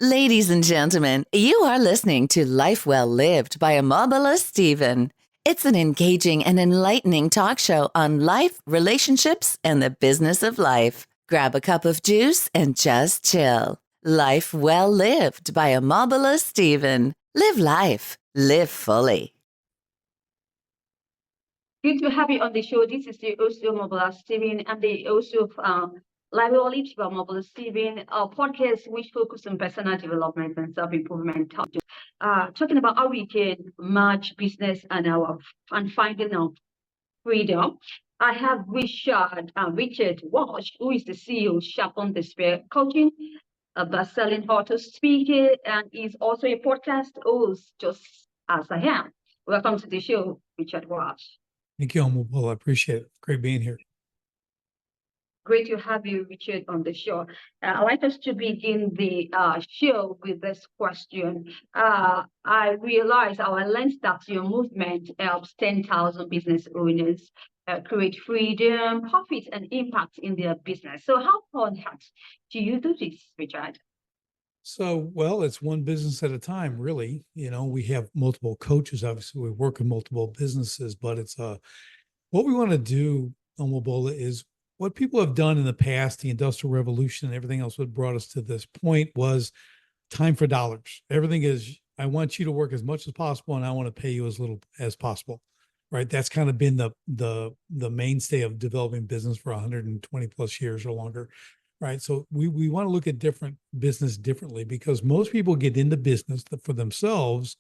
Ladies and gentlemen, you are listening to Life Well Lived by Omobola Stephen. It's an engaging and enlightening talk show on life, relationships, and the business of life. Grab a cup of juice and just chill. Life Well Lived by Omobola Stephen. Live life. Live fully. Good to have you on the show. This is the host of Omobola Stephen and the host of Life Well Lived by Omobola Stephen, a podcast which focuses on personal development and self-improvement, talking about how we can merge business and finding our freedom. I have Richard Walsh, who is the CEO of Sharpen Coaching, a best-selling author speaker, and is also a podcast host, just as I am. Welcome to the show, Richard Walsh. Thank you, Omobola. I appreciate it. Great being here. Great to have you, Richard, on the show. I'd like us to begin the show with this question. I realize I learned that your movement helps 10,000 business owners create freedom, profit, and impact in their business. So how on earth do you do this, Richard? So, well, it's one business at a time, really. You know, we have multiple coaches. Obviously, we work in multiple businesses, but it's what we want to do, Omobola, is what people have done in the past, the Industrial Revolution and everything else that brought us to this point was time for dollars. Everything is, I want you to work as much as possible and I want to pay you as little as possible, right? That's kind of been the mainstay of developing business for 120 plus years or longer, right? So we want to look at different business differently because most people get into business for themselves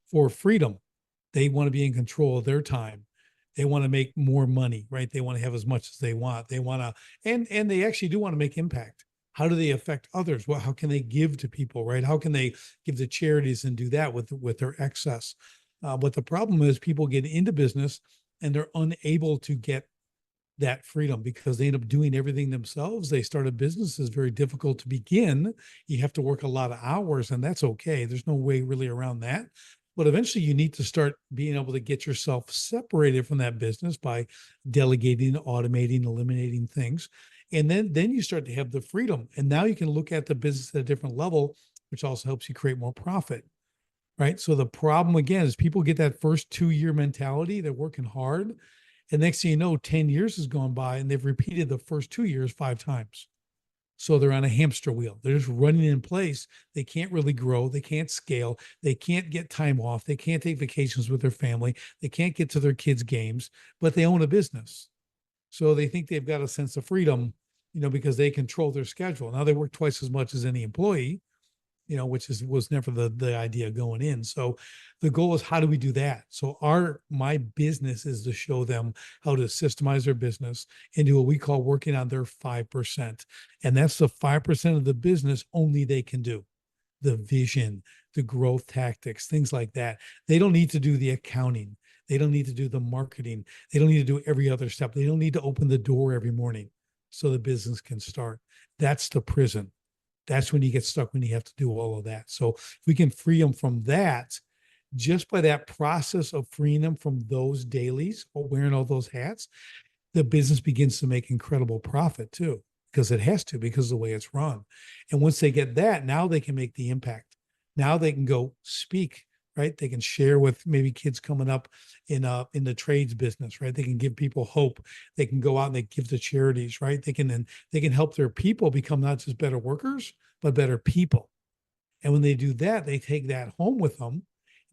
for freedom. They want to be in control of their time. They want to make more money, right? They want to have as much as they want. They want to, and they actually do want to make impact. How do they affect others? Well, how can they give to people, right? How can they give to charities and do that with their excess? But the problem is people get into business and they're unable to get that freedom because they end up doing everything themselves. They start a business is very difficult to begin. You have to work a lot of hours and that's okay. There's no way really around that. But eventually you need to start being able to get yourself separated from that business by delegating, automating, eliminating things. And then you start to have the freedom. And now you can look at the business at a different level, which also helps you create more profit. Right. So the problem again is people get that first 2-year mentality. They're working hard. And next thing you know, 10 years has gone by and they've repeated the first 2 years 5 times. So they're on a hamster wheel. They're just running in place. They can't really grow. They can't scale. They can't get time off. They can't take vacations with their family. They can't get to their kids' games, but they own a business. So they think they've got a sense of freedom, you know, because they control their schedule. Now they work twice as much as any employee, you know, which was never the idea going in. So the goal is how do we do that? So my business is to show them how to systemize their business into what we call working on their 5%. And that's the 5% of the business only they can do. The vision, the growth tactics, things like that. They don't need to do the accounting. They don't need to do the marketing. They don't need to do every other step. They don't need to open the door every morning so the business can start. That's the prison. That's when you get stuck, when you have to do all of that. So if we can free them from that, just by that process of freeing them from those dailies or wearing all those hats, the business begins to make incredible profit too, because it has to, because of the way it's run. And once they get that, now they can make the impact. Now they can go speak, right? They can share with maybe kids coming up in the trades business, right? They can give people hope. They can go out and they give to charities, right? They can help their people become not just better workers, but better people. And when they do that, they take that home with them.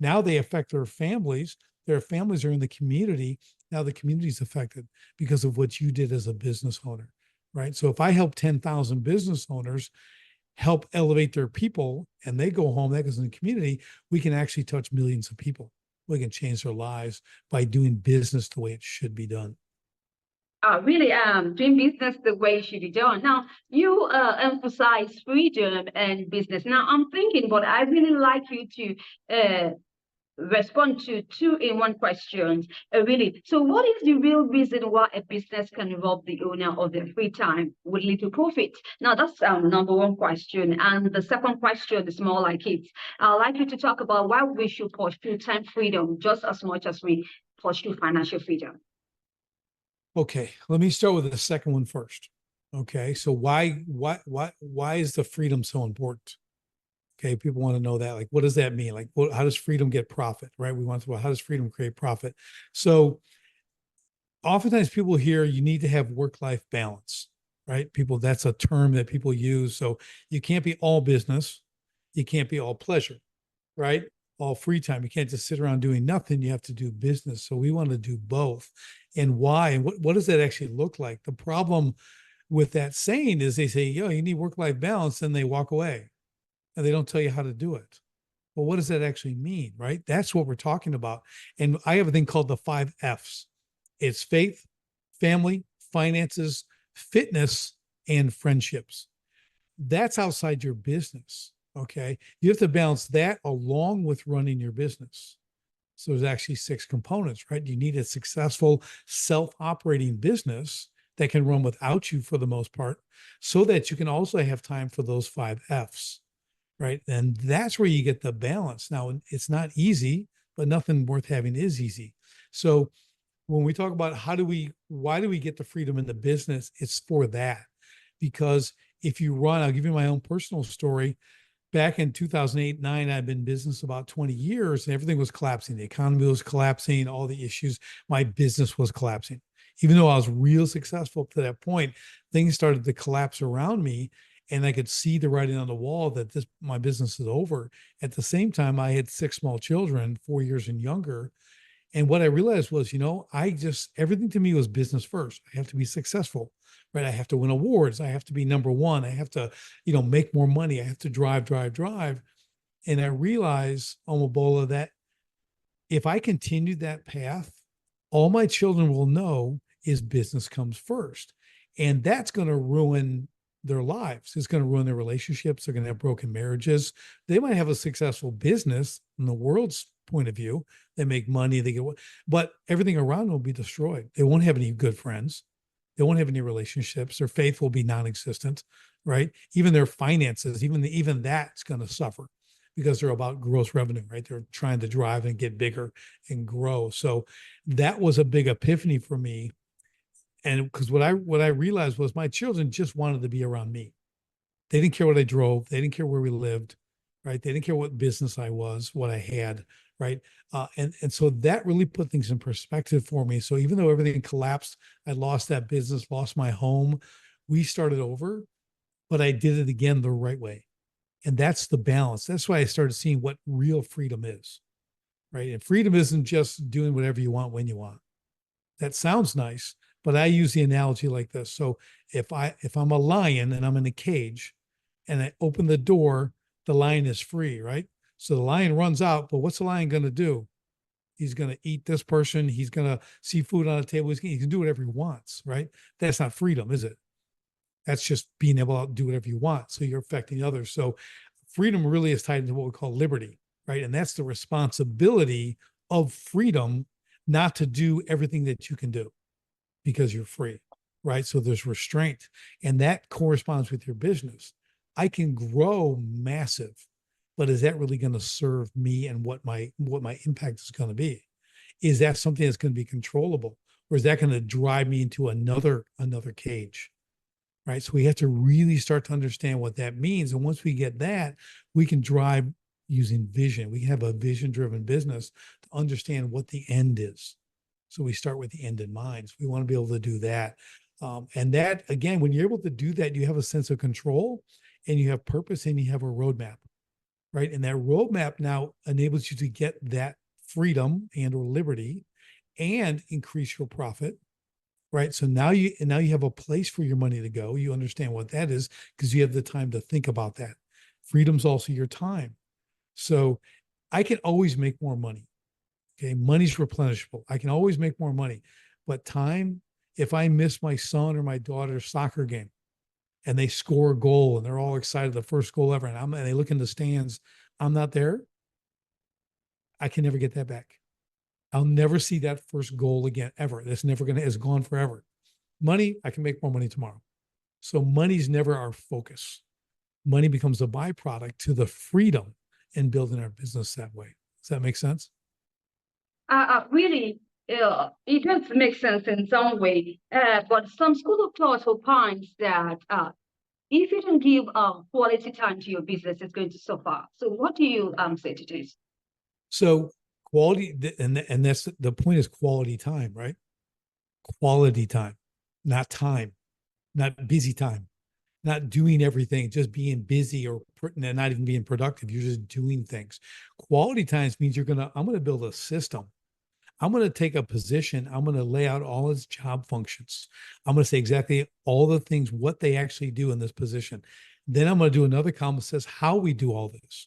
Now they affect their families. Their families are in the community. Now the community is affected because of what you did as a business owner, right? So if I help 10,000 business owners help elevate their people and they go home, that goes in the community, we can actually touch millions of people. We can change their lives by doing business the way it should be done. Really, doing business the way it should be done. Now, you emphasize freedom and business. Now, I'm thinking, but I really like you to respond to two in one question, really. So what is the real reason why a business can rob the owner of their free time with little profit? Now, that's number one question. And the second question is more like it. I'd like you to talk about why we should pursue time freedom just as much as we pursue financial freedom. Okay, let me start with the second one first. Okay, so why is the freedom so important? Okay, people want to know that. Like, what does that mean? Like, how does freedom get profit? Right? We want to know, how does freedom create profit? So oftentimes people hear you need to have work-life balance, right? People, that's a term that people use. So you can't be all business, you can't be all pleasure, right? All free time. You can't just sit around doing nothing. You have to do business. So we want to do both. And why? And what does that actually look like? The problem with that saying is they say, yo, you need work-life balance, and they walk away and they don't tell you how to do it. Well, what does that actually mean, right? That's what we're talking about. And I have a thing called the 5 F's. It's faith, family, finances, fitness, and friendships. That's outside your business. Okay. You have to balance that along with running your business. So there's actually 6 components, right? You need a successful self-operating business that can run without you for the most part, so that you can also have time for those 5 F's, right? And that's where you get the balance. Now, it's not easy, but nothing worth having is easy. So when we talk about why do we get the freedom in the business, it's for that. Because if you run, I'll give you my own personal story. Back in 2008, 9, I've been in business about 20 years, and everything was collapsing. The economy was collapsing, all the issues, my business was collapsing. Even though I was real successful up to that point, things started to collapse around me, and I could see the writing on the wall that my business is over. At the same time, I had 6 small children, 4 years and younger. And what I realized was, everything to me was business first. I have to be successful, right? I have to win awards. I have to be number one. I have to, make more money. I have to drive. And I realized, Omobola, that if I continued that path, all my children will know is business comes first. And that's going to ruin their lives. It's going to ruin their relationships. They're going to have broken marriages. They might have a successful business in the world's point of view. They make money, but everything around them will be destroyed. They won't have any good friends. They won't have any relationships. Their faith will be non-existent, right? Even their finances, even that's going to suffer, because they're about gross revenue, right? They're trying to drive and get bigger and grow. So that was a big epiphany for me. And because what I realized was my children just wanted to be around me. They didn't care what I drove. They didn't care where we lived, right? They didn't care what business I was, what I had, right? And so that really put things in perspective for me. So even though everything collapsed, I lost that business, lost my home, we started over, but I did it again the right way. And that's the balance. That's why I started seeing what real freedom is, right? And freedom isn't just doing whatever you want when you want. That sounds nice, but I use the analogy like this. So if I'm a lion and I'm in a cage and I open the door, the lion is free, right? So the lion runs out, but what's the lion going to do? He's going to eat this person. He's going to see food on the table. He can do whatever he wants, right? That's not freedom, is it? That's just being able to do whatever you want. So you're affecting others. So freedom really is tied into what we call liberty, right? And that's the responsibility of freedom, not to do everything that you can do because you're free, right? So there's restraint, and that corresponds with your business. I can grow massive, but is that really going to serve me and what my impact is going to be? Is that something that's going to be controllable, or is that going to drive me into another cage? Right. So we have to really start to understand what that means. And once we get that, we can drive using vision. We can have a vision-driven business to understand what the end is. So we start with the end in mind. So we want to be able to do that. And that, again, when you're able to do that, you have a sense of control and you have purpose and you have a roadmap, right? And that roadmap now enables you to get that freedom and or liberty and increase your profit. Right. So now you have a place for your money to go. You understand what that is because you have the time to think about that. Freedom's also your time. So I can always make more money. Okay. Money's replenishable. I can always make more money. But time, if I miss my son or my daughter's soccer game and they score a goal and they're all excited, the first goal ever, and they look in the stands, I'm not there, I can never get that back. I'll never see that first goal again, ever. That's never it's gone forever. Money, I can make more money tomorrow. So money's never our focus. Money becomes a byproduct to the freedom in building our business that way. Does that make sense? Really, it does make sense in some way. But some school of thought opines that if you don't give quality time to your business, it's going to suffer. So what do you say to this? So quality, and that's the point, is quality time, right? Quality time, not time, not busy time, not doing everything, just being busy or not even being productive. You're just doing things. Quality times means I'm going to build a system. I'm going to take a position. I'm going to lay out all its job functions. I'm going to say exactly all the things, what they actually do in this position. Then I'm going to do another column that says how we do all this.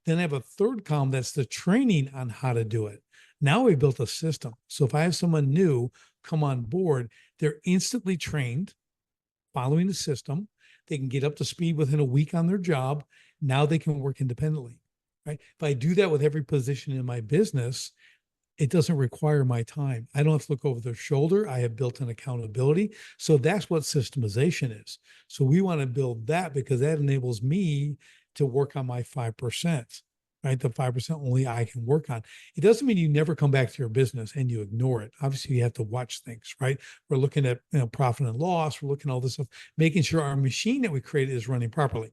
Then I have a third column that's the training on how to do it. Now we built a system. So if I have someone new come on board, they're instantly trained, following the system. They can get up to speed within a week on their job. Now they can work independently, right? If I do that with every position in my business, it doesn't require my time. I don't have to look over their shoulder. I have built-in accountability. So that's what systemization is. So we want to build that because that enables me to work on my 5%, right? The 5% only I can work on. It doesn't mean you never come back to your business and you ignore it. Obviously, you have to watch things, right? We're looking at profit and loss. We're looking at all this stuff, making sure our machine that we created is running properly.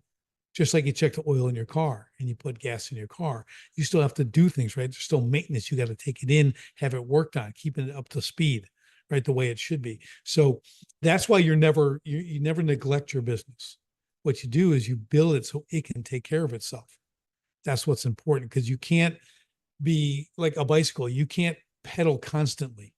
Just like you check the oil in your car and you put gas in your car, you still have to do things, right? There's still maintenance. You got to take it in, have it worked on, keeping it up to speed, right? The way it should be. So that's why you never neglect your business. What you do is you build it so it can take care of itself. That's what's important, because you can't be like a bicycle. You can't pedal constantly.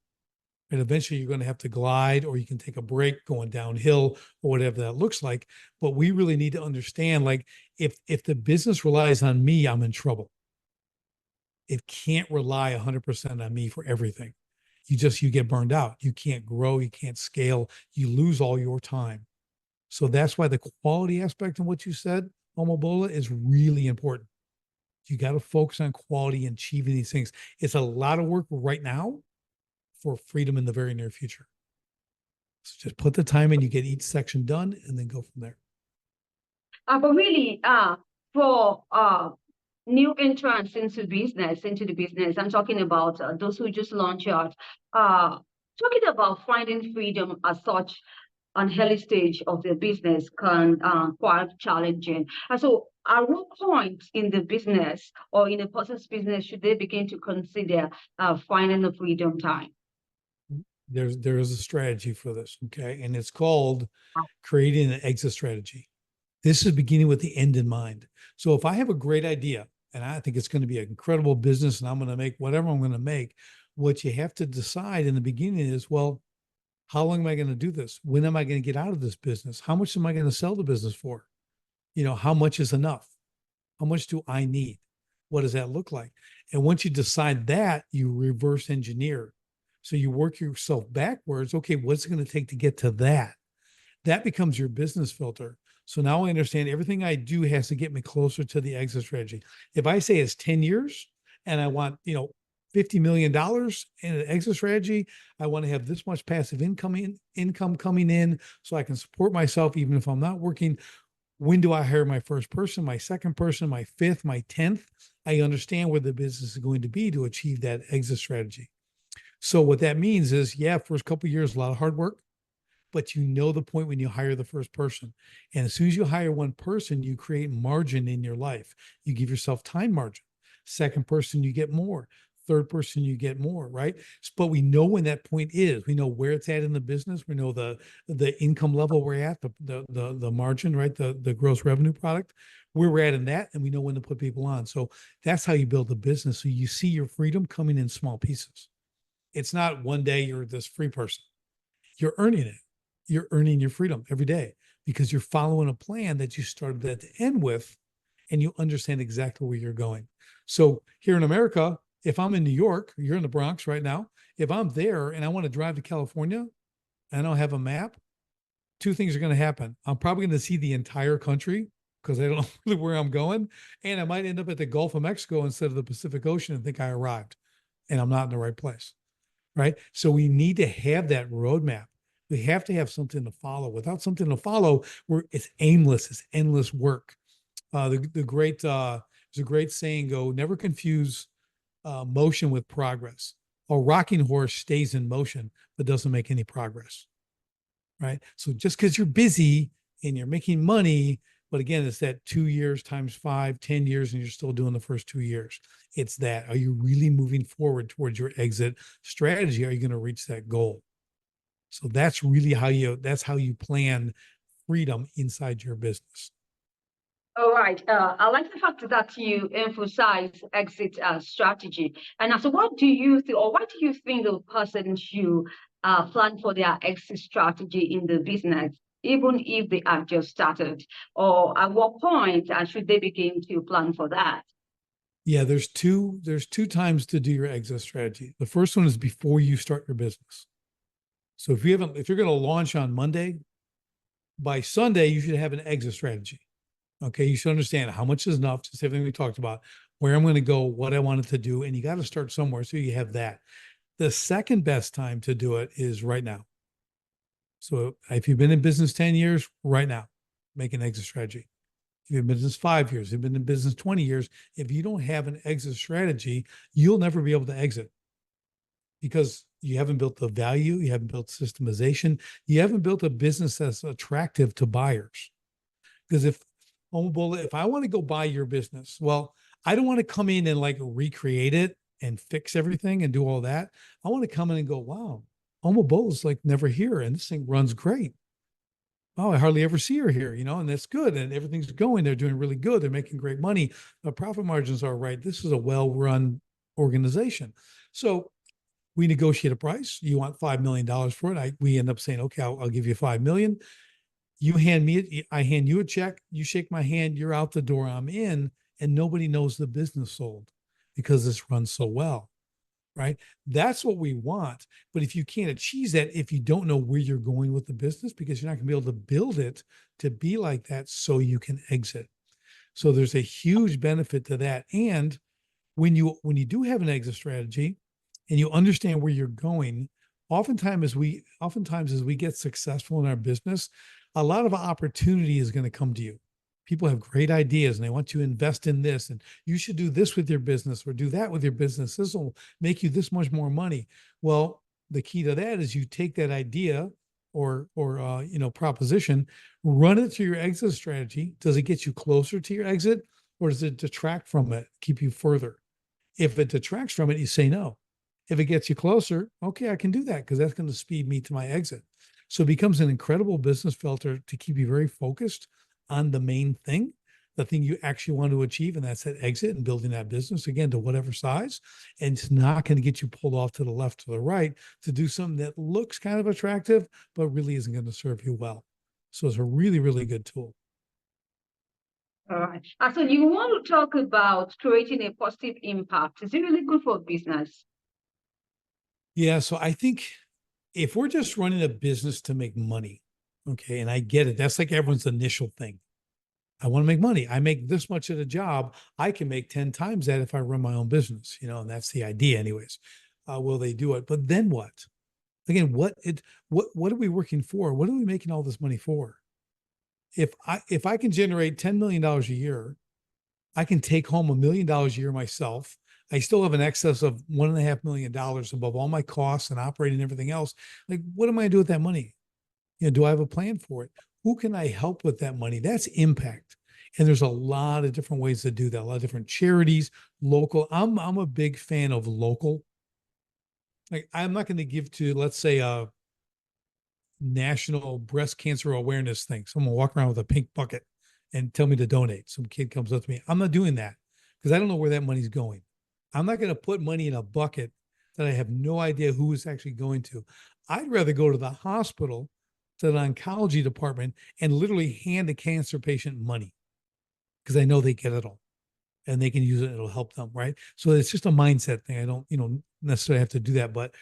And eventually you're going to have to glide, or you can take a break going downhill, or whatever that looks like. But we really need to understand, like, if the business relies on me, I'm in trouble. It can't rely 100% on me for everything. You get burned out. You can't grow. You can't scale. You lose all your time. So that's why the quality aspect of what you said, Omobola, is really important. You got to focus on quality and achieving these things. It's a lot of work right now for freedom in the very near future. So just put the time in, you get each section done, and then go from there. But really, for new entrants into the business, I'm talking about those who just launch out, talking about finding freedom as such on early stage of the business can quite challenging. And so at what point in the business or in a person's business should they begin to consider finding the freedom time? There is a strategy for this, okay? And it's called creating an exit strategy. This is beginning with the end in mind. So if I have a great idea and I think it's going to be an incredible business and I'm going to make whatever I'm going to make, what you have to decide in the beginning is, well, how long am I going to do this? When am I going to get out of this business? How much am I going to sell the business for? How much is enough? How much do I need? What does that look like? And once you decide that, you reverse engineer. So you work yourself backwards. Okay, what's it going to take to get to that? That becomes your business filter. So now I understand everything I do has to get me closer to the exit strategy. If I say it's 10 years and I want, $50 million in an exit strategy, I want to have this much passive income coming in so I can support myself even if I'm not working. When do I hire my first person, my second person, my fifth, my 10th? I understand where the business is going to be to achieve that exit strategy. So what that means is, first couple of years, a lot of hard work, but the point when you hire the first person. And as soon as you hire one person, you create margin in your life. You give yourself time margin. Second person, you get more. Third person, you get more, right? But we know when that point is. We know where it's at in the business. We know the income level we're at, the margin, right? The gross revenue product, where we're at in that, and we know when to put people on. So that's how you build a business. So you see your freedom coming in small pieces. It's not one day you're this free person. You're earning it. You're earning your freedom every day because you're following a plan that you started at the end with, and you understand exactly where you're going. So here in America, if I'm in New York, you're in the Bronx right now. If I'm there and I want to drive to California and I don't have a map, two things are going to happen. I'm probably going to see the entire country because I don't know really where I'm going. And I might end up at the Gulf of Mexico instead of the Pacific Ocean and think I arrived and I'm not in the right place, right? So we need to have that roadmap. We have to have something to follow. Without something to follow, it's aimless. It's endless work. There's a great saying, never confuse motion with progress. A rocking horse stays in motion, but doesn't make any progress, right? So just because you're busy, and you're making money, but again, it's that 2 years times 5, 10 years, and you're still doing the first 2 years. It's that, are you really moving forward towards your exit strategy? Are you going to reach that goal? So that's really that's how you plan freedom inside your business. All right. I like the fact that you emphasize exit strategy. And so what do you think, or why do you think a person should plan for their exit strategy in the business, even if they have just started? Or at what point should they begin to plan for that? Yeah, there's two times to do your exit strategy. The first one is before you start your business. So if you're going to launch on Monday, by Sunday, you should have an exit strategy. Okay, you should understand how much is enough, just everything we talked about, where I'm going to go, what I wanted to do, and you got to start somewhere. So you have that. The second best time to do it is right now. So if you've been in business 10 years, right now, make an exit strategy. If you've been in business 5 years, you've been in business 20 years, if you don't have an exit strategy, you'll never be able to exit because you haven't built the value, you haven't built systemization, you haven't built a business that's attractive to buyers. Because if I want to go buy your business, well, I don't want to come in and like recreate it and fix everything and do all that. I want to come in and go, wow, Omobola's like never here, and this thing runs great. Oh, I hardly ever see her here, and that's good. And everything's going. They're doing really good. They're making great money. The profit margins are right. This is a well-run organization. So we negotiate a price. You want $5 million for it. We end up saying, okay, I'll give you $5 million. You hand me it. I hand you a check. You shake my hand. You're out the door. I'm in, and nobody knows the business sold because this runs so well. Right? That's what we want. But if you can't achieve that, if you don't know where you're going with the business, because you're not going to be able to build it to be like that so you can exit. So there's a huge benefit to that. And when you do have an exit strategy and you understand where you're going, oftentimes as we get successful in our business, a lot of opportunity is going to come to you. People have great ideas and they want you to invest in this, and you should do this with your business or do that with your business. This will make you this much more money. Well, the key to that is you take that idea or proposition, run it through your exit strategy. Does it get you closer to your exit, or does it detract from it, keep you further? If it detracts from it, you say no. If it gets you closer, okay, I can do that because that's going to speed me to my exit. So it becomes an incredible business filter to keep you very focused on the main thing, the thing you actually want to achieve, and that's that exit and building that business, again, to whatever size. And it's not going to get you pulled off to the left or the right to do something that looks kind of attractive, but really isn't going to serve you well. So it's a really, really good tool. All right. So you want to talk about creating a positive impact. Is it really good for business? Yeah. So I think if we're just running a business to make money, okay, and I get it, that's like everyone's initial thing. I want to make money. I make this much at a job. I can make 10 times that if I run my own business, and that's the idea anyways. Will they do it? But then what? Again, what are we working for? What are we making all this money for? If I can generate $10 million a year, I can take home $1 million a year myself. I still have an excess of $1.5 million above all my costs and operating and everything else. Like, what am I going to do with that money? Do I have a plan for it? Who can I help with that money? That's impact. And there's a lot of different ways to do that. A lot of different charities, local. I'm a big fan of local. Like, I'm not going to give to, let's say, a national breast cancer awareness thing. Someone walk around with a pink bucket and tell me to donate. Some kid comes up to me. I'm not doing that because I don't know where that money's going. I'm not going to put money in a bucket that I have no idea who it's actually going to. I'd rather go to the hospital, to the oncology department, and literally hand a cancer patient money because I know they get it all and they can use it. It'll help them. Right. So it's just a mindset thing. I don't, necessarily have to do that. But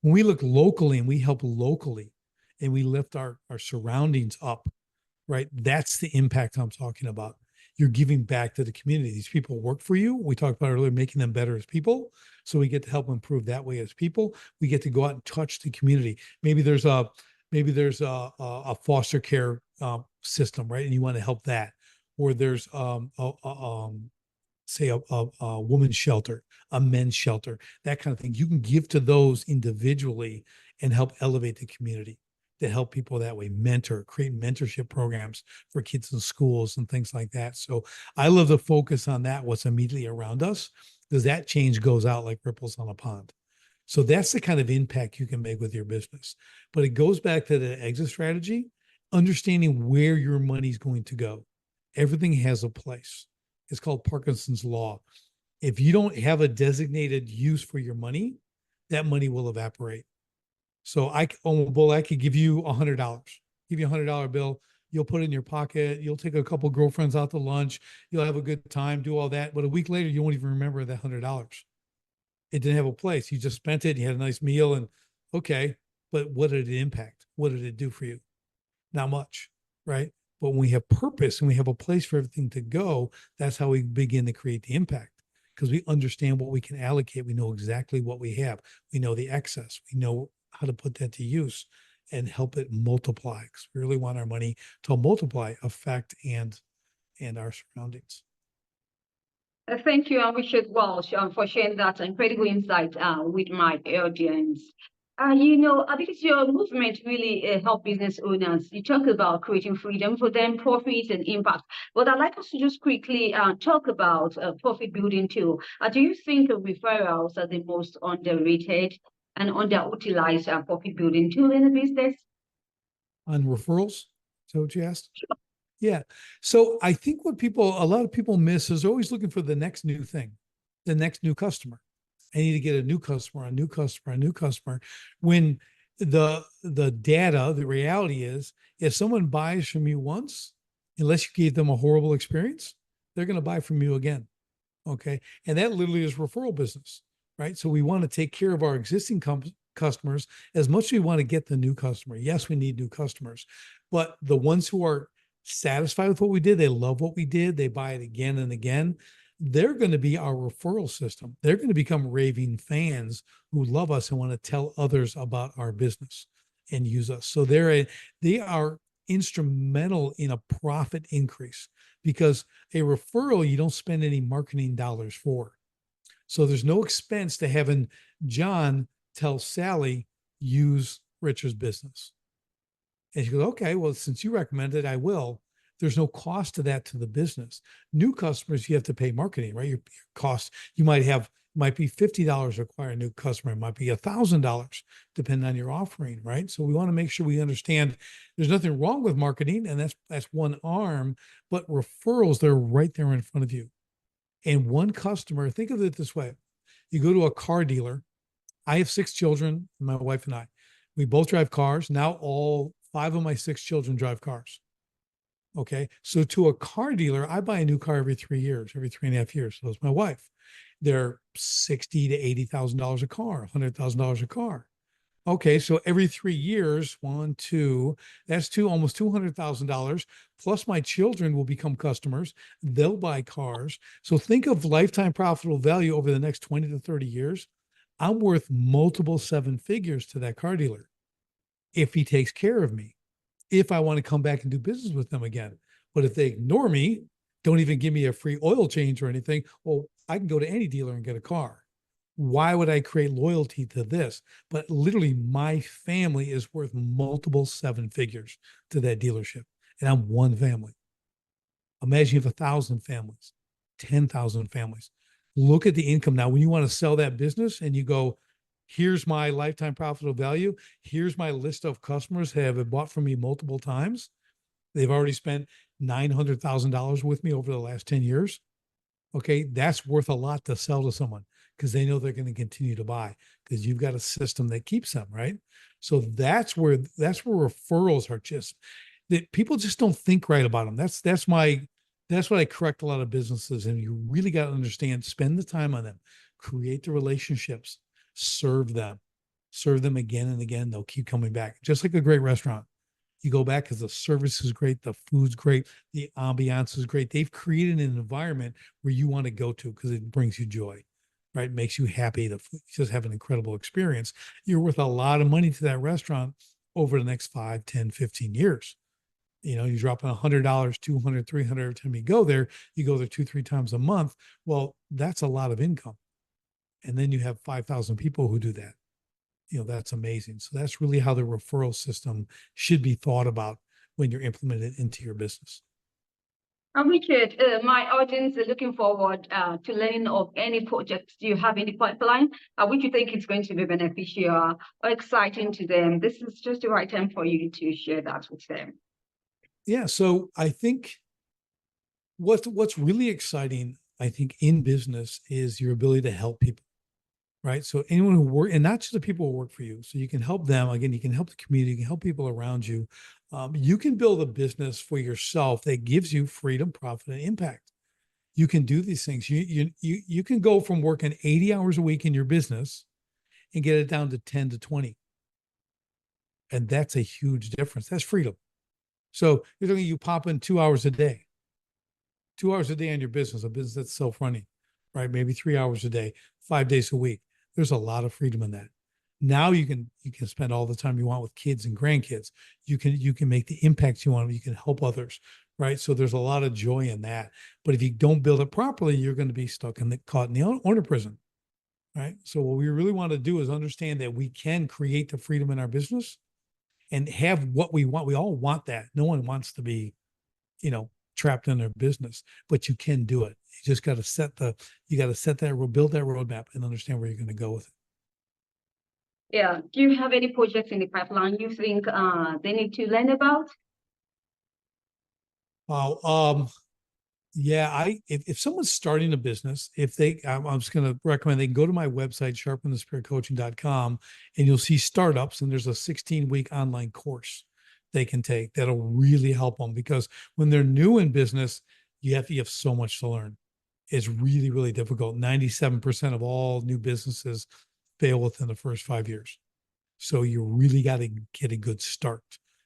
when we look locally and we help locally and we lift our surroundings up, right, that's the impact I'm talking about. You're giving back to the community. These people work for you. We talked about earlier, making them better as people. So we get to help improve that way as people. We get to go out and touch the community. Maybe there's a foster care system, right? And you want to help that. Or there's say a women's shelter, a men's shelter, that kind of thing. You can give to those individually and help elevate the community. to help people that way, create mentorship programs for kids in schools and things like that. So I love to focus on that, what's immediately around us, because that change goes out like ripples on a pond. So that's the kind of impact you can make with your business. But it goes back to the exit strategy, understanding where your money's going to go. Everything has a place. It's called Parkinson's law. If you don't have a designated use for your money, that money will evaporate. So I could give you $100, give you $100 bill. You'll put it in your pocket. You'll take a couple girlfriends out to lunch. You'll have a good time, do all that. But a week later, you won't even remember that $100. It didn't have a place. You just spent it. You had a nice meal and okay. But what did it impact? What did it do for you? Not much, right? But when we have purpose and we have a place for everything to go, that's how we begin to create the impact, because we understand what we can allocate. We know exactly what we have. We know the excess. We know how to put that to use and help it multiply, because we really want our money to multiply, affect, and our surroundings. Thank you, Richard Walsh, for sharing that incredible insight with my audience. Because your movement really help business owners. You talk about creating freedom for them, profit and impact. But I'd like us to just quickly talk about profit building too. Do you think referrals are the most underrated and underutilized profit building tool in the business? On referrals? So what you asked? Sure. Yeah. So I think what a lot of people miss is always looking for the next new thing, the next new customer. I need to get a new customer, a new customer, a new customer. When the data, the reality is, if someone buys from you once, unless you gave them a horrible experience, they're going to buy from you again. Okay. And that literally is referral business, right? So we want to take care of our existing customers as much as we want to get the new customer. Yes, we need new customers, but the ones who are satisfied with what we did, they love what we did, they buy it again and again, they're going to be our referral system. They're going to become raving fans who love us and want to tell others about our business and use us. So they are instrumental in a profit increase, because a referral you don't spend any marketing dollars for. So there's no expense to having John tell Sally, use Richard's business. And she goes, okay, well, since you recommended, I will. There's no cost to that to the business. New customers, you have to pay marketing, right? Your cost, might be $50 to acquire a new customer. It might be $1,000, depending on your offering, right? So we want to make sure we understand there's nothing wrong with marketing, and that's one arm, but referrals, they're right there in front of you. And one customer, think of it this way. You go to a car dealer. I have 6 children, my wife and I. We both drive cars. Now all 5 of my 6 children drive cars. Okay. So to a car dealer, I buy a new car every 3 years, every 3.5 years. So does my wife. They're $60,000 to $80,000 a car, $100,000 a car. Okay. So every 3 years, that's almost $200,000. Plus my children will become customers. They'll buy cars. So think of lifetime profitable value over the next 20 to 30 years. I'm worth multiple 7 figures to that car dealer if he takes care of me, if I want to come back and do business with them again. But if they ignore me, don't even give me a free oil change or anything, well, I can go to any dealer and get a car. Why would I create loyalty to this? But literally my family is worth multiple 7 figures to that dealership. And I'm one family. Imagine you have 1,000 families, 10,000 families. Look at the income. Now, when you want to sell that business and you go, here's my lifetime profitable value. Here's my list of customers who have bought from me multiple times. They've already spent $900,000 with me over the last 10 years. Okay. That's worth a lot to sell to someone, because they know they're going to continue to buy, because you've got a system that keeps them, right? So that's where referrals are that people just don't think right about them. That's what I correct a lot of businesses. And you really got to understand, spend the time on them, create the relationships, serve them again and again. They'll keep coming back, just like a great restaurant. You go back because the service is great, the food's great, the ambiance is great. They've created an environment where you want to go to because it brings you joy, right? It makes you happy. The food, you just have an incredible experience. You're worth a lot of money to that restaurant over the next 5, 10, 15 years. You're dropping $100, $200, $300 every time you go there 2-3 times a month. Well, that's a lot of income. And then you have 5,000 people who do that. that's amazing. So that's really how the referral system should be thought about when you're implementing it into your business. Richard, my audience is looking forward to learning of any projects you have in the pipeline, which you think is going to be beneficial or exciting to them. This is just the right time for you to share that with them. Yeah. So I think what's really exciting, I think, in business is your ability to help people, right? So anyone who work, and not just the people who work for you. So you can help them. Again, you can help the community, you can help people around you. You can build a business for yourself that gives you freedom, profit, and impact. You can do these things. You can go from working 80 hours a week in your business and get it down to 10 to 20. And that's a huge difference. That's freedom. So you're talking, you pop in 2 hours a day. 2 hours a day on your business, a business that's self-running, right? Maybe 3 hours a day, 5 days a week. There's a lot of freedom in that. Now you can spend all the time you want with kids and grandkids. You can make the impacts you want. You can help others, right? So there's a lot of joy in that. But if you don't build it properly, you're going to be caught in the owner prison, right? So what we really want to do is understand that we can create the freedom in our business and have what we want. We all want that. No one wants to be, trapped in their business, but you can do it. You just got to build that roadmap and understand where you're going to go with it. Yeah. Do you have any projects in the pipeline you think they need to learn about? Wow. Yeah, if someone's starting a business, I'm just going to recommend they can go to my website, sharpenthespiritcoaching.com, and you'll see startups, and there's a 16-week online course they can take that'll really help them, because when they're new in business, you have so much to learn. It's really, really difficult. 97% of all new businesses fail within the first 5 years. So you really got to get a good start,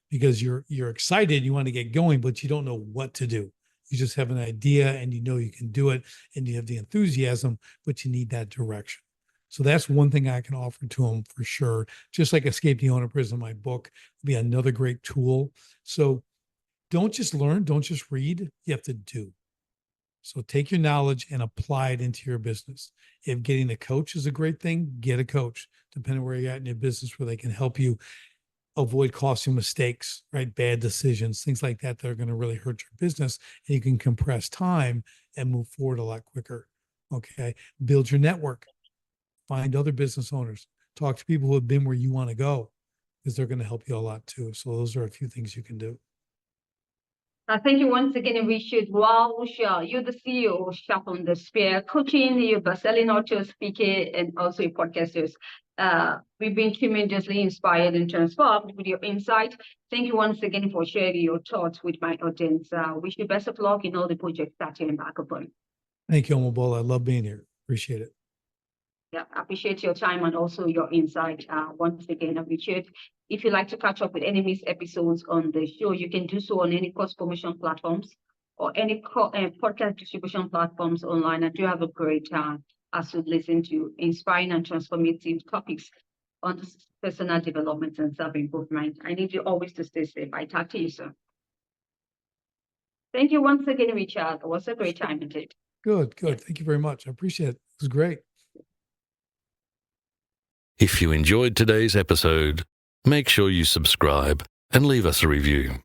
because you're excited, you want to get going, but you don't know what to do. You just have an idea and you can do it and you have the enthusiasm, but you need that direction. So that's one thing I can offer to them for sure. Just like Escape the Owner Prison, my book, will be another great tool. So don't just learn, don't just read, you have to do. So take your knowledge and apply it into your business. If getting a coach is a great thing, get a coach, depending on where you're at in your business, where they can help you avoid costly mistakes, right? Bad decisions, things like that are going to really hurt your business. And you can compress time and move forward a lot quicker. Okay. Build your network. Find other business owners. Talk to people who have been where you want to go, because they're going to help you a lot too. So those are a few things you can do. Thank you once again, Richard Walsh. You're the CEO of Sharpen the Spear Coaching. You're a best-selling author, speaker, and also a podcaster. We've been tremendously inspired and transformed with your insight. Thank you once again for sharing your thoughts with my audience. Wish you best of luck in all the projects that you embark upon. Thank you, Omobola. I love being here. Appreciate it. Yeah, I appreciate your time and also your insight. Once again, Richard, if you'd like to catch up with any missed episodes on the show, you can do so on any course promotion platforms or any podcast distribution platforms online. I do have a great time as you listen to inspiring and transformative topics on personal development and self-improvement. I need you always to stay safe. I talk to you soon. Thank you once again, Richard. It was a great time indeed. Good. Yeah. Thank you very much. I appreciate it. It was great. If you enjoyed today's episode, make sure you subscribe and leave us a review.